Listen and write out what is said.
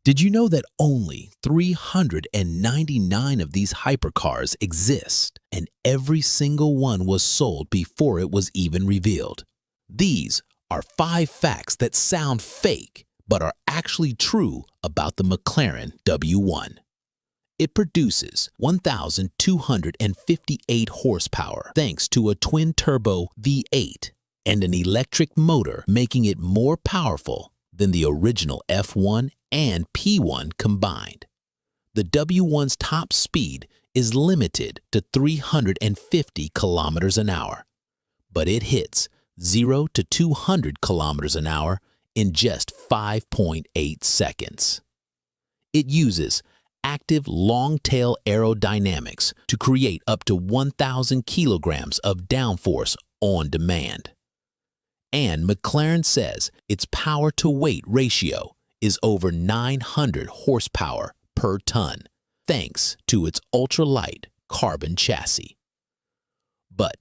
Did you know that only 399 of these hypercars exist, and every single one was sold before it was even revealed? These are 5 facts that sound fake but are actually true about the McLaren W1. It produces 1,258 horsepower thanks to a twin-turbo V8 and an electric motor, making it more powerful than the original F1 and P1 combined. The W1's top speed is limited to 350 kilometers an hour, but it hits 0 to 200 kilometers an hour in just 5.8 seconds. It uses active long-tail aerodynamics to create up to 1,000 kilograms of downforce on demand. And McLaren says its power-to-weight ratio is over 900 horsepower per tonne, thanks to its ultralight carbon chassis. But